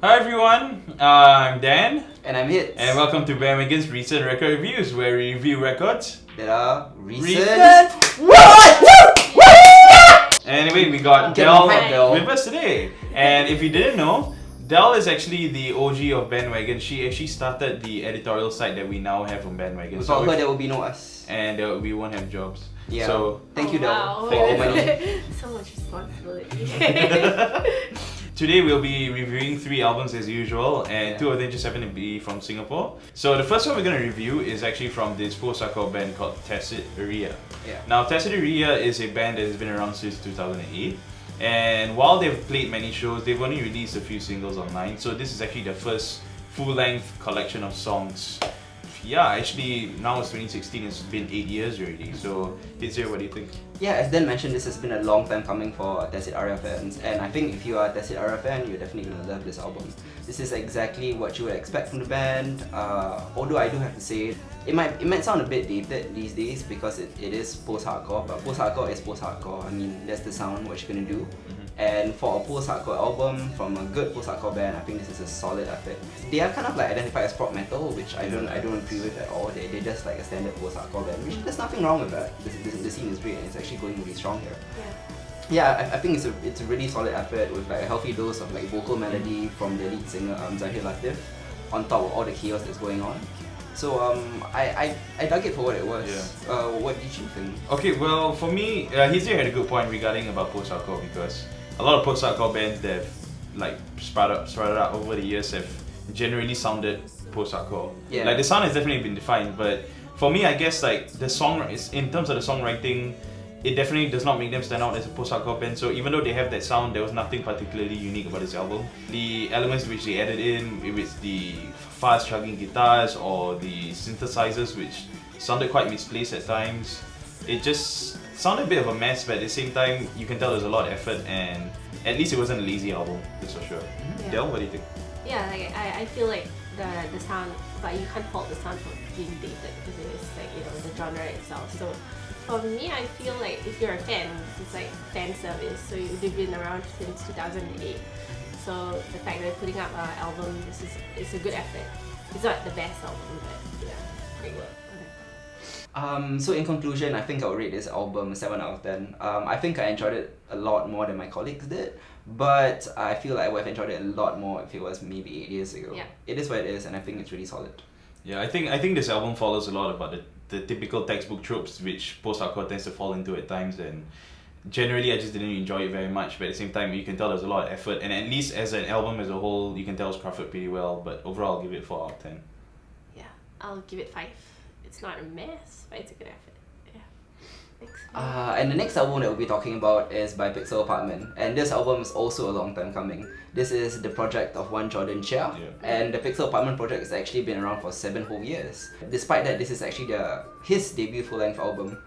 Hi everyone, I'm Dan. And I'm Hits. And welcome to Bandwagon's recent record reviews, where we review records that are recent. Anyway, we got Del with us today. And if you didn't know, Del is actually the OG of Bandwagon. She actually started the editorial site that we now have on Bandwagon. Without her, there will be no us. And we won't have jobs. Yeah. So thank you, Del. Wow. Thank you. So much responsibility. Today we'll be reviewing 3 albums as usual, and 2 of them just happen to be from Singapore. So the first one we're going to review is actually from this post-hardcore band called Tacit Aria. Yeah. Now Tacit Aria is a band that has been around since 2008, and while they've played many shows, they've only released a few singles online, so this is actually their first full-length collection of songs. Yeah, actually now it's 2016, it's been 8 years already, so Hizir, what do you think? Yeah, as Dan mentioned, this has been a long time coming for Tacit Aria fans, and I think if you are a Tacit Aria fan, you're definitely going to love this album. This is exactly what you would expect from the band, although I do have to say, it might sound a bit dated these days because it is post-hardcore, but post-hardcore is post-hardcore. I mean, that's the sound, what you're going to do. And for a post-hardcore album from a good post-hardcore band, I think this is a solid effort. They are kind of like identified as prog metal, which I don't agree with at all. They're just like a standard post-hardcore band, which there's nothing wrong with that. The scene is great and it's actually going really strong here. Yeah, I think it's a really solid effort with like a healthy dose of like vocal melody from the lead singer Zahir Latif, on top of all the chaos that's going on. So I dug it for what it was. Yeah. What did you think? Okay, well for me, Hizir had a good point regarding about post-hardcore, because a lot of post-hardcore bands that have like sprouted out over the years have generally sounded post-hardcore. Yeah. Like the sound has definitely been defined, but for me, I guess like the song is, in terms of the songwriting, it definitely does not make them stand out as a post-hardcore band. So even though they have that sound, there was nothing particularly unique about this album. The elements which they added in, if it's the fast chugging guitars or the synthesizers which sounded quite misplaced at times, it just sounded a bit of a mess, but at the same time you can tell there's a lot of effort, and at least it wasn't a lazy album, that's for sure. Yeah. Del, what do you think? Yeah, like I feel like the sound, but you can't fault the sound for being dated because it is like, you know, the genre itself. So for me, I feel like if you're a fan, this is like fan service. So they've been around since 2008. So the fact that they're putting up an album, it's a good effort. It's not the best album, but yeah, great work. So in conclusion, I think I would rate this album 7 out of 10. I think I enjoyed it a lot more than my colleagues did, but I feel like I would have enjoyed it a lot more if it was maybe 8 years ago. Yeah. It is what it is, and I think it's really solid. Yeah, I think this album follows a lot about the typical textbook tropes which post-hardcore tends to fall into at times, and generally I just didn't enjoy it very much, but at the same time you can tell there's a lot of effort, and at least as an album as a whole you can tell it's crafted pretty well, but overall I'll give it 4 out of 10. Yeah, I'll give it 5. It's not a mess, but it's a good effort. Yeah. Thanks. And the next album that we'll be talking about is by Pixel Apartment, and this album is also a long time coming. This is the project of one Jordan Chia, and the Pixel Apartment project has actually been around for 7 whole years. Despite that, this is actually his debut full-length album.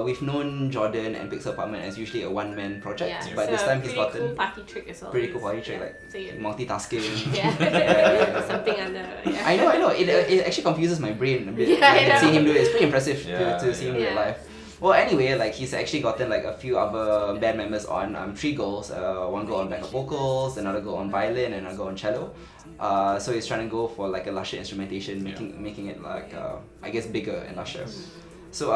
We've known Jordan and Pixel Apartment as usually a one-man project, but this time he's gotten cool party trick as well. pretty cool party trick, like so multitasking. Yeah, something under. Yeah. I know. It actually confuses my brain a bit. Yeah, I know. Seeing him do it, it's pretty impressive Yeah, to see him do it yeah. live. Well, anyway, like he's actually gotten like a few other band members on 3 girls. One girl on backup vocals, another girl on violin, and another girl on cello. So he's trying to go for like a lusher instrumentation, making it like I guess bigger and lusher. So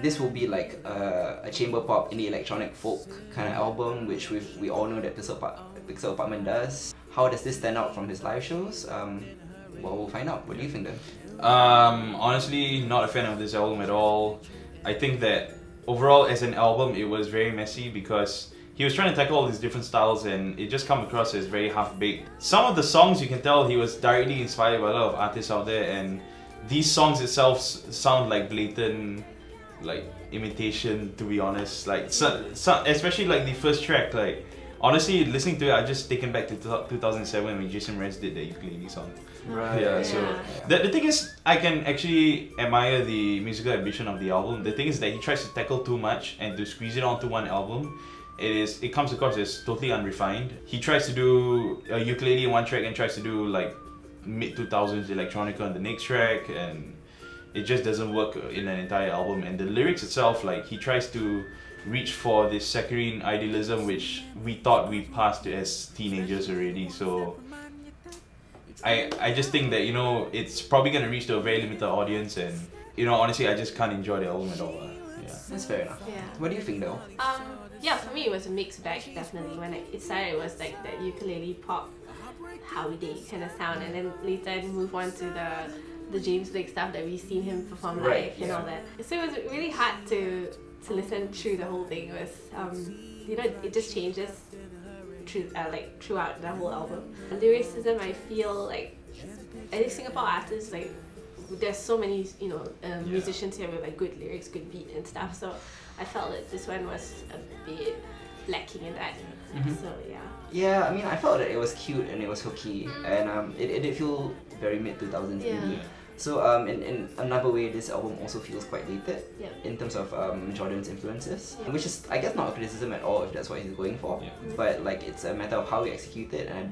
this will be like a chamber pop indie electronic folk kind of album, which we all know that Pixel Apartment does. How does this stand out from his live shows? Well, we'll find out. What do you think then? Honestly, not a fan of this album at all. I think that overall as an album it was very messy because he was trying to tackle all these different styles and it just come across as very half-baked. Some of the songs you can tell he was directly inspired by a lot of artists out there, and these songs itself sound like blatant like imitation, to be honest. Like so, especially like the first track, like honestly listening to it I'm just taken back to 2007 when Jason Mraz did the ukulele song. Right. Yeah, so the thing is, I can actually admire the musical ambition of the album. The thing is that he tries to tackle too much and to squeeze it onto one album, it comes across as totally unrefined. He tries to do a ukulele in one track and tries to do like mid-2000s electronica on the next track, and it just doesn't work in an entire album. And the lyrics itself, like he tries to reach for this saccharine idealism which we thought we passed as teenagers already. So I just think that, you know, it's probably gonna reach to a very limited audience, and you know, honestly, I just can't enjoy the album at all. Yeah. That's fair enough. Yeah. What do you think though? Yeah, for me it was a mixed bag, definitely. When it started, it was like that ukulele pop, how we did kind of sound, and then later I move on to the James Blake stuff that we've seen him perform live Right, and all that. So it was really hard to listen through the whole thing. It was you know, it just changes throughout the whole album. Lyricism, I feel like I think Singapore artists, like there's so many, you know, musicians here with like good lyrics, good beat and stuff. So I felt that this one was a bit lacking in that. So yeah. Yeah, I mean, I felt that it was cute and it was hooky, and it did feel very mid 2000s indie. So in another way, this album also feels quite dated in terms of Jordan's influences, which is, I guess, not a criticism at all if that's what he's going for. But like, it's a matter of how he executed, and I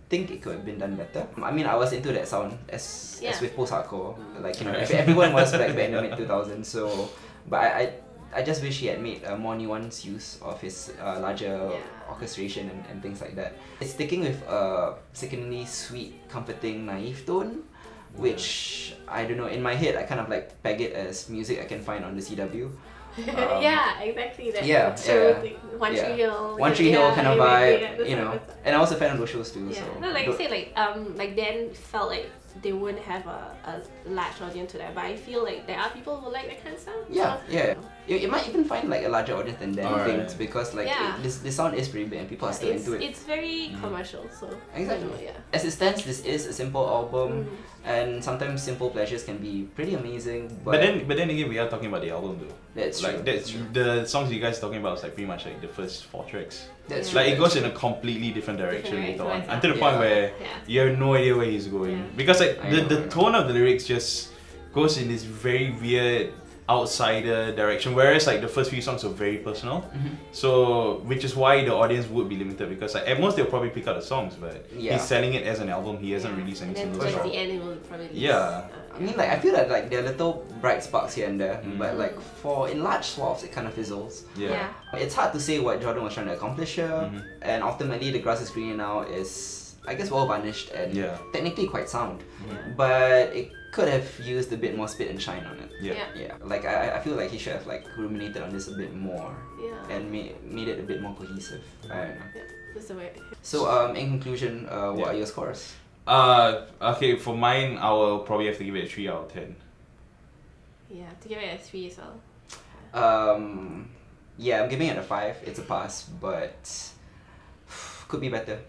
think it could have been done better. I mean, I was into that sound as with post-hardcore, like, you know, everyone was back in the mid 2000s. So, but I just wish he had made a more nuanced use of his larger orchestration and things like that. It's sticking with a sickeningly sweet, comforting, naive tone, which, I don't know, in my head I kind of like peg it as music I can find on the CW. Yeah, exactly. That One Tree Hill. One Tree Hill kind of vibe, you know. And I was a fan of those shows too. Yeah. So. No, like I say, like Dan felt like they wouldn't have a large audience to that, but I feel like there are people who like that kind of stuff. Yeah, so, yeah. You might even find like a larger audience than Dan thinks, because like this sound is pretty big and people are still into it. It's very commercial, so exactly. I don't know, yeah. As it stands, this is a simple album, and sometimes simple pleasures can be pretty amazing. But then again, we are talking about the album though. That's like true. that's the songs you guys are talking about is like pretty much like the first 4 tracks. That's like true. it goes in a completely different direction later on, exactly. until the point where you have no idea where he's going, because like the tone of the lyrics just goes in this very weird outsider direction, whereas like the first few songs are very personal. So which is why the audience would be limited, because like at most they'll probably pick out the songs, but he's selling it as an album. He hasn't released any singles. And then towards the end it will probably I mean, like, I feel that like there are little bright sparks here and there, but like in large swaths it kind of fizzles. It's hard to say what Jordan was trying to accomplish here, and ultimately the grass is greener now is, I guess, well varnished and technically quite sound, but it could have used a bit more spit and shine on it. Yeah. Like I feel like he should have like ruminated on this a bit more and made it a bit more cohesive. I don't know. That's the way. So in conclusion, what are your scores? Okay, for mine, I will probably have to give it a 3 out of 10. Yeah, to give it a 3 as well. Yeah, I'm giving it a 5. It's a pass, but could be better.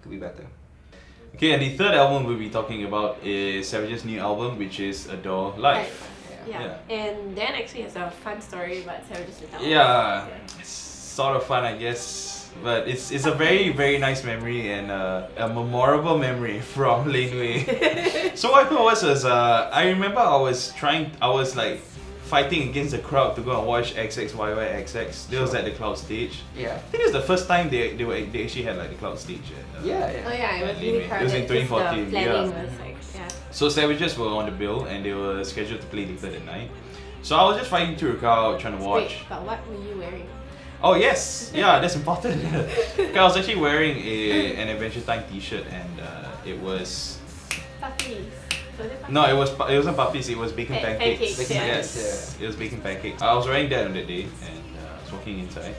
Could be better. Okay, and the third album we'll be talking about is Savage's new album, which is Adore Life. Yeah. And Dan actually has a fun story about Savage's album. Yeah, it's sort of fun, I guess. But it's a very, very nice memory and a memorable memory from Laneway. So what happened was I remember I was like fighting against the crowd to go and watch XXYYXX. This was at the Cloud stage. Yeah. I think it was the first time they actually had like the Cloud stage. Oh yeah, it was really crowded. It was in 2014. The planning was like, So Savages were on the bill and they were scheduled to play later that night. So I was just fighting through the crowd trying to watch. Wait, but what were you wearing? Oh yes, yeah, that's important. I was actually wearing an Adventure Time t-shirt, and it was... Puppies. Was it puppies? No, it wasn't puppies, it was bacon pancakes. Yes. It was bacon pancakes. I was wearing that on that day, and I was walking inside.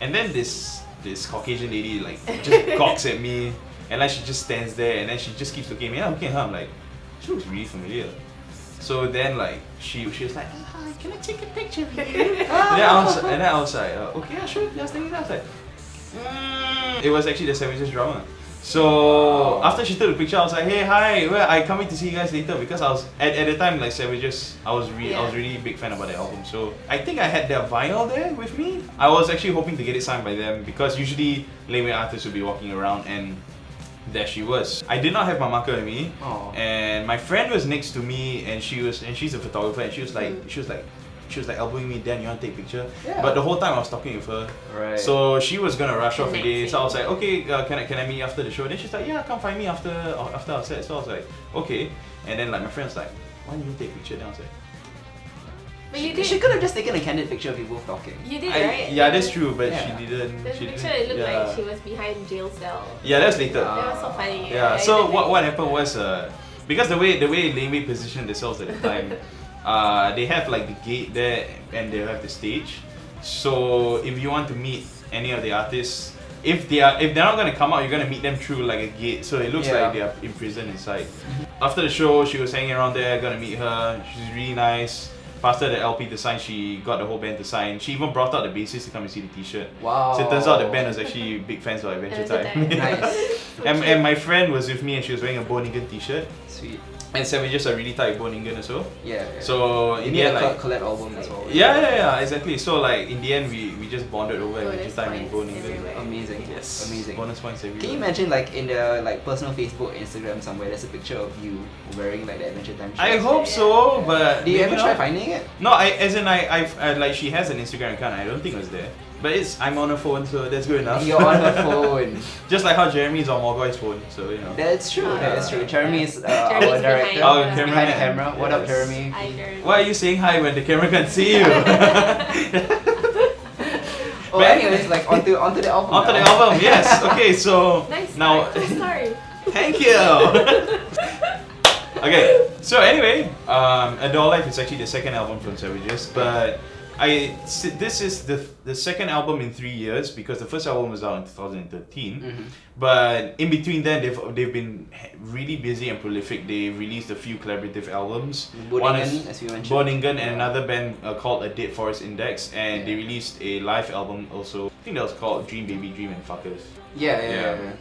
And then this Caucasian lady like just gawks at me, and like she just stands there, and then she just keeps looking at me. And I'm looking at her, I'm like, she looks really familiar. So then like she was like, hi, can I take a picture with you? and then I was like, okay, yeah, sure. Just thinking that. I was like, It was actually the Savages drummer. So after she took the picture, I was like, hey, hi, well, I can't wait to see you guys later, because I was at the time like Savages, I was really big fan about the album. So I think I had their vinyl there with me. I was actually hoping to get it signed by them, because usually Laneway artists would be walking around, and there she was. I did not have my marker with me, and my friend was next to me, and she's a photographer, and she was like elbowing me, Dan, you want to take a picture? Yeah. But the whole time I was talking with her. Right. So she was gonna rush off already. So I was like, okay, can I meet you after the show? Then she's like, yeah, come find me after our set. So I was like, okay. And then like my friend's like, why didn't you take a picture? Then I was like, But you She did. could have just taken a candid picture of you both talking. You did, right? Yeah, that's true, but Yeah. she didn't. There's She a picture. didn't. It looked Yeah. like she was behind jail cell. Yeah, that's later. That was so funny. Yeah. So what happened was because the way Laneway positioned themselves at the time, they have like the gate there and they have the stage. So if you want to meet any of the artists, if they're not gonna come out, you're gonna meet them through like a gate. So it looks like they're imprisoned inside. After the show, she was hanging around there, gonna meet her. She's really nice. Passed her the LP to sign. She got the whole band to sign. She even brought out the bassist to come and see the T-shirt. Wow. So it turns out the band was actually big fans of Adventure Time. Nice. And my friend was with me and she was wearing a Boningen T-shirt. Sweet. And Savages are really tight Boningen as well. Yeah. So in the end, like collab album as well. yeah, exactly. So like in the end, we just bonded over Adventure Bonus Time and points Boningen. everywhere. Amazing. Yes. Amazing. Bonus points everywhere. Can you imagine like in the like personal Facebook, Instagram somewhere, there's a picture of you wearing like the Adventure Time shirt? I hope so, but Do you maybe ever try not. finding it? No, I've like she has an Instagram account. I don't think it was there, but I'm on her phone, so that's good enough. You're on her phone. Just like how Jeremy's on Mogwai's phone, so you know. That's true. That's true. Jeremy is our Jeremy's director. behind Our the- cameraman. Behind the camera. What up, Yes. Jeremy? Hi, Jeremy. Why are you saying hi when the camera can't see you? Oh, But anyways, like onto the album. Onto the now. album, yes. Okay, so Nice. now. Cool story. Thank you. Okay, so anyway, Adore Life is actually the second album from Savages, but this is the second album in 3 years because the first album was out in 2013. But in between then, they've been really busy and prolific. They released a few collaborative albums. One is Boningen, as we mentioned. Boningen and another band called A Dead Forest Index, and they released a live album also. I think that was called Dream Baby Dream and Fuckers. Yeah.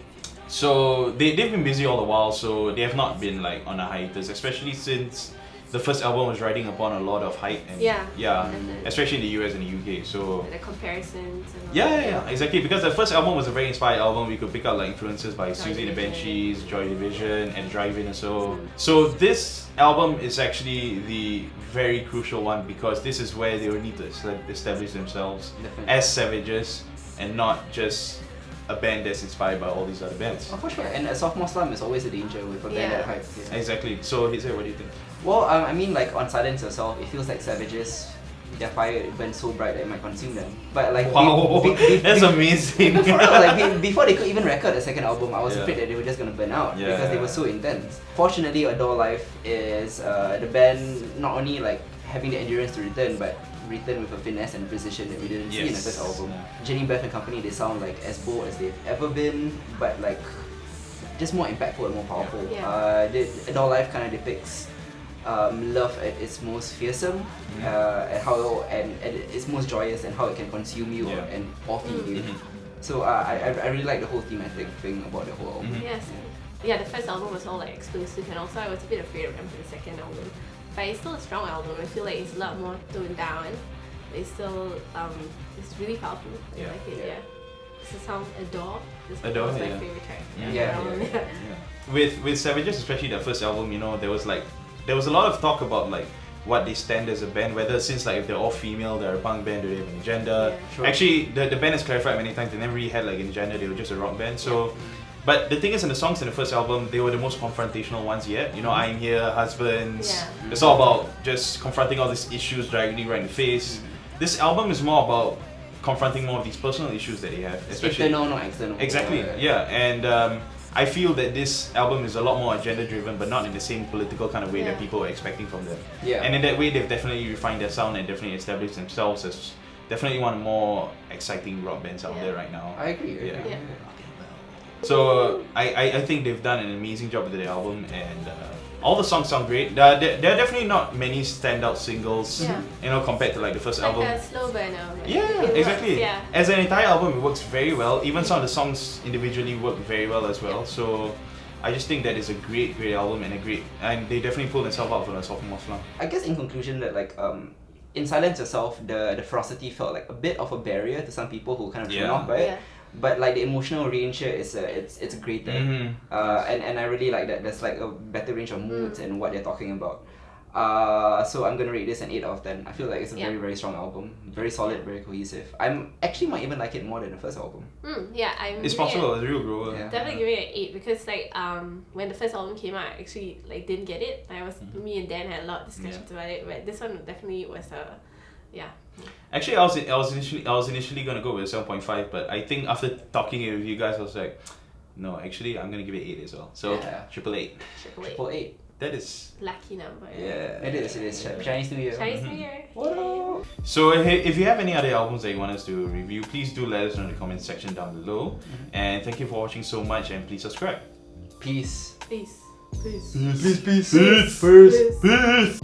So they've been busy all the while, so they have not been like on a hiatus, especially since the first album was riding upon a lot of hype and And especially in the US and the UK. So the comparisons and all yeah, exactly. Because the first album was a very inspired album. We could pick out like influences by Joy Susie and the Division. Banshees, Joy Division, and Drive-In or so. So this album is actually the very crucial one because this is where they will need to establish themselves Definitely. as Savages and not just a band that's inspired by all these other bands. Oh, for sure. And a sophomore slump is always a danger with a band that hype. Yeah. Exactly. So, Hitze, what do you think? Well, I mean, like on Silence Yourself, it feels like Savages, their fire burns so bright that it might consume them. But like, Wow, that's amazing. For real, like before they could even record a second album, I was Yeah. afraid that they were just gonna burn out Yeah. because they were so intense. Fortunately, Adore Life is the band not only like having the endurance to return, but return with a finesse and precision that we didn't see in the Yes. first album. Yeah. Jenny Beth and company, they sound like as bold as they've ever been, but like just more impactful and more powerful. Yeah. Adore Life kind of depicts love at its most fearsome, and how and at its most joyous, and how it can consume you or feed you. So I really like the whole thematic thing about the whole album. Yes. Yeah, the first album was all like explosive, and also I was a bit afraid of them for the second album. But it's still a strong album. I feel like it's a lot more toned down. But it's still it's really powerful. I like it. Yeah. It's the song Adore. This Adore, was my yeah. favorite track. Yeah. With Savages, especially the first album, you know, there was a lot of talk about like what they stand as a band, whether since like if they're all female, they're a punk band, do they have an agenda? Yeah. Sure. Actually, the band has clarified many times they never really had like an agenda. They were just a rock band. So. But the thing is, in the songs in the first album, they were the most confrontational ones yet. You know, I'm Here, Husbands. Yeah. It's all about just confronting all these issues directly right in the face. This album is more about confronting more of these personal issues that they have, especially. Internal, not external. Exactly, yeah. And I feel that this album is a lot more agenda driven, but not in the same political kind of way that people are expecting from them. Yeah. And in that way, they've definitely refined their sound and definitely established themselves as definitely one of the more exciting rock bands out there right now. I agree. Yeah. So I think they've done an amazing job with the album, and all the songs sound great. There are definitely not many standout singles, you know, compared to like the first Like album. a slow burner. But Yeah, it exactly. Works, yeah. As an entire album, it works very well. Even some of the songs individually work very well as well. So I just think that is a great album and and they definitely pulled themselves out from the sophomore slump. I guess in conclusion that like in Silence Yourself, the ferocity felt like a bit of a barrier to some people who kind of turn off by it. Yeah. But like the emotional range here is it's greater, and I really like that there's like a better range of moods and what they're talking about. So I'm gonna rate this an 8 out of 10. I feel like it's a very, very strong album. Very solid, very cohesive. I'm actually might even like it more than the first album. Yeah, It's possible. It's real grower. Yeah. Definitely giving it an 8 because like when the first album came out, I actually like didn't get it. Me and Dan had a lot of discussions about it, but this one definitely was a Actually, I was initially gonna go with 7.5, but I think after talking with you guys, I was like, no, actually, I'm gonna give it 8 as well. So triple eight. Triple eight. That is lucky number. yeah. It is. Chinese New Year. Chinese New Year. What up? So if you have any other albums that you want us to review, please do let us know in the comment section down below. And thank you for watching so much, and please subscribe. Peace. Peace. Peace. Peace. Peace. Peace.